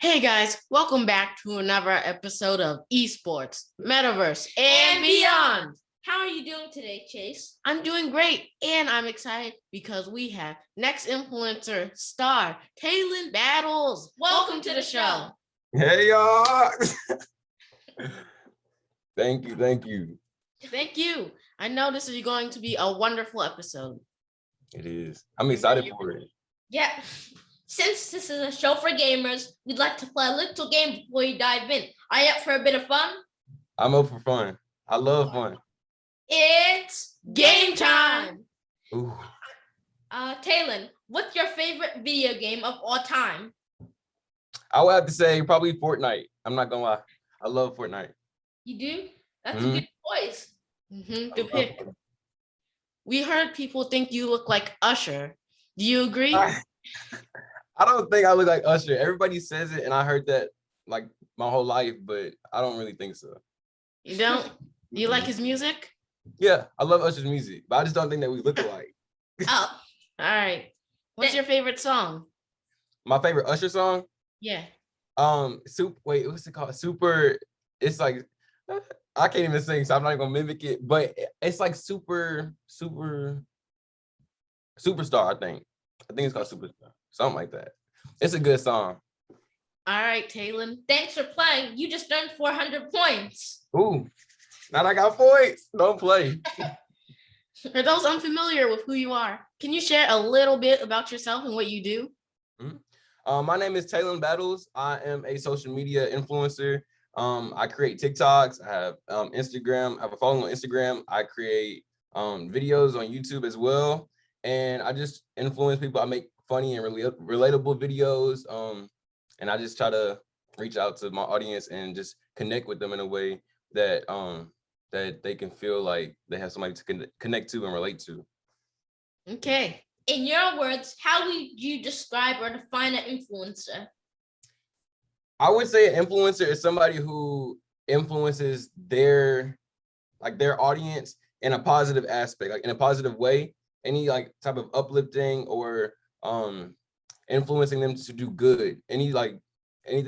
Hey guys, welcome back to another episode of Esports, Metaverse, and Beyond. How are you doing today, Chase? I'm doing great, and I'm excited because we have next influencer star, Talen Battles. Welcome to the show. Hey y'all. Thank you. Thank you. I know this is going to be a wonderful episode. It is. I'm excited for it. Yeah. Since this is a show for gamers, we'd like to play a little game before you dive in. Are you up for a bit of fun? I'm up for fun. I love fun. It's game time. Ooh. Talen, what's your favorite video game of all time? I would have to say probably Fortnite. I'm not gonna lie. I love Fortnite. You do? That's a good choice. Good pick. We heard people think you look like Usher. Do you agree? I don't think I look like Usher. Everybody says it, and I heard that like my whole life, but I don't really think so. You don't? Do you like his music? Yeah, I love Usher's music, but I just don't think that we look alike. Oh, all right. What's your favorite song? My favorite Usher song? Yeah. Wait, what's it called? Super. It's like I can't even sing, so I'm not even gonna mimic it. But it's like superstar. I think it's called Superstar. Something like that. It's a good song. All right, Talen. Thanks for playing. You just earned 400 points. Ooh, now I got points. Don't play. For those unfamiliar with who you are, can you share a little bit about yourself and what you do? My name is Talen Battles. I am a social media influencer. I create TikToks. I have Instagram. I have a following on Instagram. I create videos on YouTube as well. And I just influence people. I make funny and relatable videos. And I just try to reach out to my audience and just connect with them in a way that that they can feel like they have somebody to connect to and relate to. Okay. In your words, how would you describe or define an influencer? I would say an influencer is somebody who influences their audience in a positive aspect, like in a positive way. Any like type of uplifting or influencing them to do good. Anything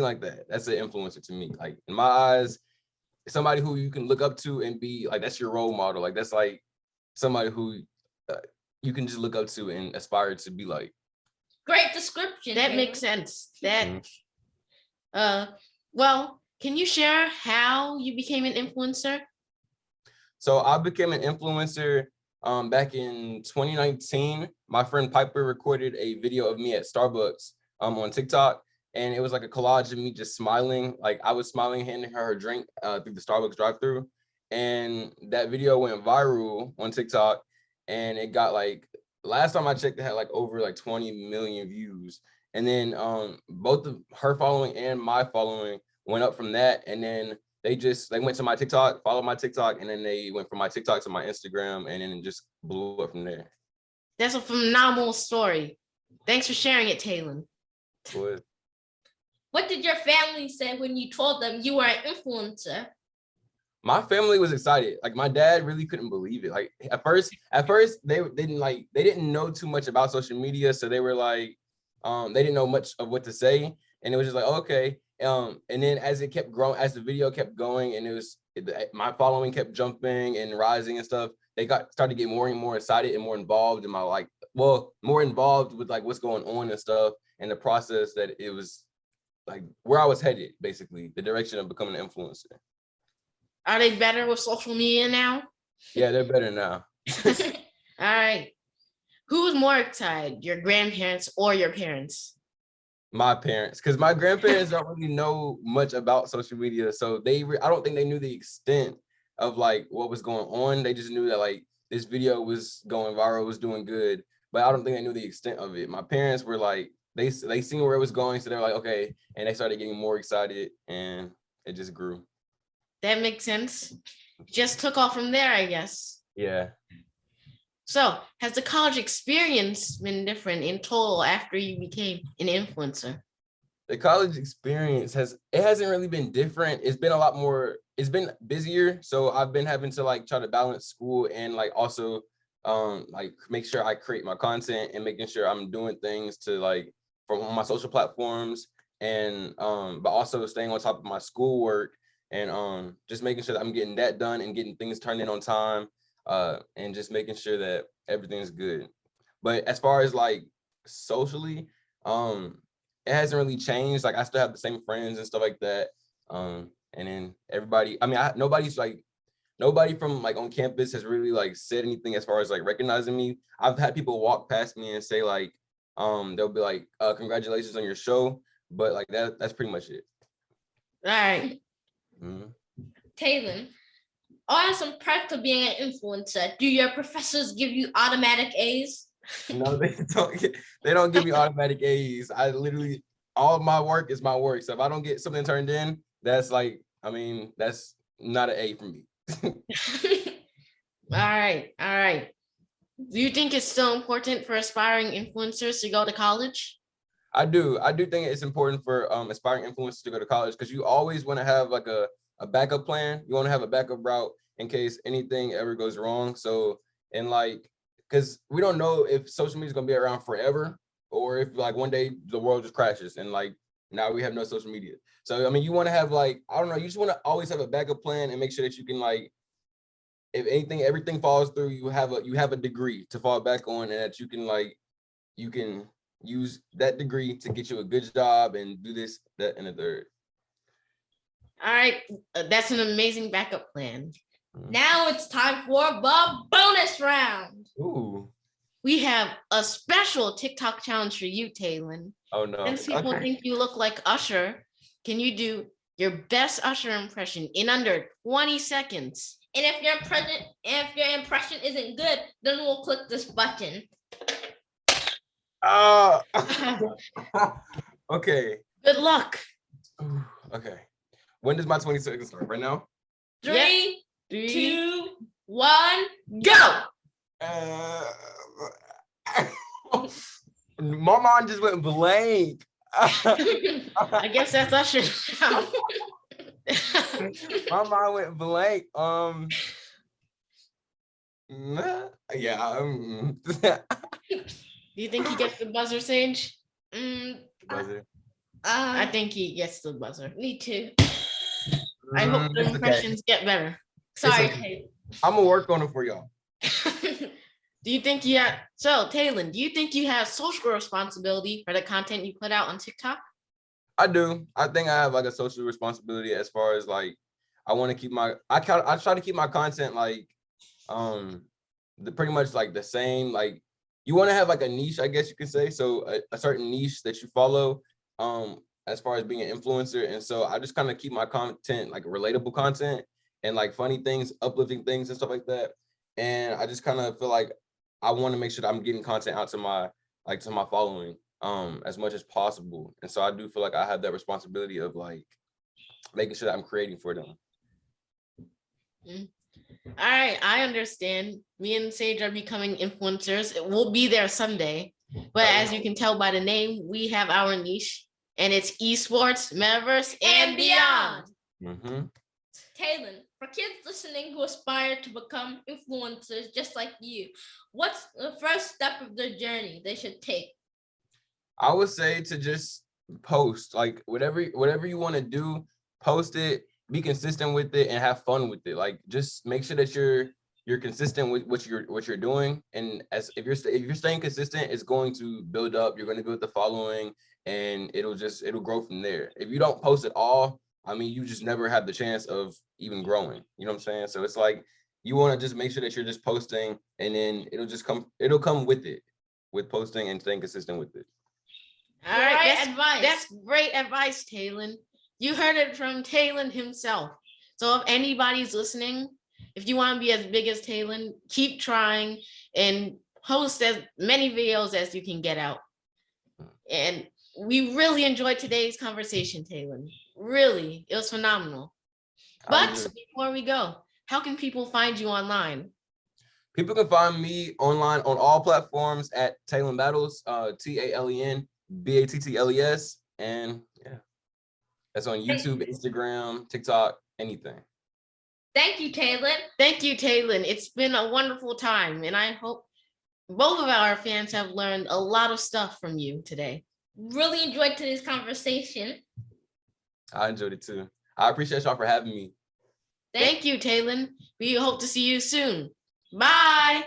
like that. That's an influencer to me. Like in my eyes, somebody who you can look up to and be like, that's your role model. Like that's like somebody who you can just look up to and aspire to be like. Great description. That makes sense. Well, can you share how you became an influencer? So I became an influencer back in 2019. My friend Piper recorded a video of me at Starbucks on TikTok. And it was like a collage of me just smiling. Like I was smiling, handing her drink through the Starbucks drive-thru. And that video went viral on TikTok. And it got like, last time I checked, it had like over like 20 million views. And then both of her following and my following went up from that. And then they went to my TikTok, followed my TikTok, and then they went from my TikTok to my Instagram, and then it just blew up from there. That's a phenomenal story. Thanks for sharing it, Talen. Good. What did your family say when you told them you were an influencer? My family was excited. Like my dad really couldn't believe it. Like at first they didn't know too much about social media, so they were like, they didn't know much of what to say, and it was just like, okay. And then as it kept growing, as the video kept going, and my following kept jumping and rising and stuff, they started to get more and more excited and more involved in my more involved with like what's going on and stuff, and the process that it was like where I was headed, basically the direction of becoming an influencer. Are they better with social media now? Yeah, they're better now. All right. Who was more excited, your grandparents or your parents? My parents, because my grandparents don't really know much about social media, so I don't think they knew the extent of like what was going on. They just knew that like this video was going viral, was doing good, but I don't think they knew the extent of it. My parents were like, they seen where it was going, so they're like, okay, and they started getting more excited, and it just grew. That makes sense. Just took off from there, I guess. Yeah. So, has the college experience been different in total after you became an influencer? The college experience hasn't really been different. It's been a lot more, it's been busier. So I've been having to like try to balance school and like also like make sure I create my content and making sure I'm doing things to like from my social platforms and but also staying on top of my schoolwork and just making sure that I'm getting that done and getting things turned in on time, and just making sure that everything's good. But as far as like socially, it hasn't really changed. Like I still have the same friends and stuff like that. And then everybody, I mean, nobody from like on campus has really like said anything as far as like recognizing me. I've had people walk past me and say like, they'll be like, congratulations on your show. But like that's pretty much it. All right. Mhm. Talen, are some perks of being an influencer? Do your professors give you automatic A's? No, they don't give me automatic A's. I literally, all of my work is my work. So if I don't get something turned in, that's like, I mean, that's not an A for me. All right. All right. Do you think it's still important for aspiring influencers to go to college? I do think it's important for aspiring influencers to go to college, because you always want to have like a backup plan. You want to have a backup route in case anything ever goes wrong. So, and like, because we don't know if social media is going to be around forever, or if like one day the world just crashes and like now we have no social media. So I mean, you want to have like, I don't know, you just want to always have a backup plan and make sure that you can like, if anything, everything falls through, you have a degree to fall back on, and that you can like, you can use that degree to get you a good job and do this, that, and the third. All right. That's an amazing backup plan. Now it's time for the bonus round. Ooh. We have a special TikTok challenge for you, Talen. Oh no. Since people Okay. think you look like Usher, can you do your best Usher impression in under 20 seconds? And if your impression isn't good, then we'll click this button. Okay. Good luck. Ooh, okay. When does my 20 seconds start? Right now? Three, Three, 2, 1, go. My mind just went blank. I guess that's Usher. My mind went blank. Yeah. Do you think he gets the buzzer, Sage? Buzzer. I think he gets the buzzer. Me too. I hope the It's okay. impressions get better. Sorry, okay. I'm gonna work on it for y'all. Do you think you have, so Talen, do you think you have social responsibility for the content you put out on TikTok? I do. I think I have like a social responsibility as far as like, I want to keep I try to keep my content like, pretty much like the same. Like, you want to have like a niche, I guess you could say. So a certain niche that you follow, as far as being an influencer. And so I just kind of keep my content like relatable content and like funny things, uplifting things and stuff like that. And I just kind of feel like I want to make sure that I'm getting content out to my following as much as possible. And so I do feel like I have that responsibility of like making sure that I'm creating for them. All right, I understand. Me and Sage are becoming influencers. We'll be there someday. But as you can tell by the name, we have our niche, and it's esports, metaverse, and beyond. Mm-hmm. Talen, for kids listening who aspire to become influencers just like you, what's the first step of their journey they should take? I would say to just post, like whatever you want to do, post it, be consistent with it, and have fun with it. Like, just make sure that you're consistent with what you're doing. And as if you're staying consistent, it's going to build up. You're going to build the following, and it'll grow from there. If you don't post at all, I mean, you just never have the chance of even growing. You know what I'm saying? So it's like, you want to just make sure that you're just posting, and then it'll come with it, with posting and staying consistent with it. All right, advice. That's great advice, Talen. You heard it from Talen himself. So if anybody's listening, if you want to be as big as Talen, keep trying and post as many videos as you can get out. And we really enjoyed today's conversation, Talen. Really, it was phenomenal. But before we go, how can people find you online? People can find me online on all platforms at Talen Battles, TalenBattles, and yeah, that's on YouTube, Instagram, TikTok, anything. Thank you, Talen. Thank you, Talen. It's been a wonderful time, and I hope both of our fans have learned a lot of stuff from you today. really enjoyed today's conversation. I enjoyed it too. I appreciate y'all for having me. Thank you, Talen. We hope to see you soon. Bye.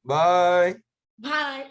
Bye. Bye.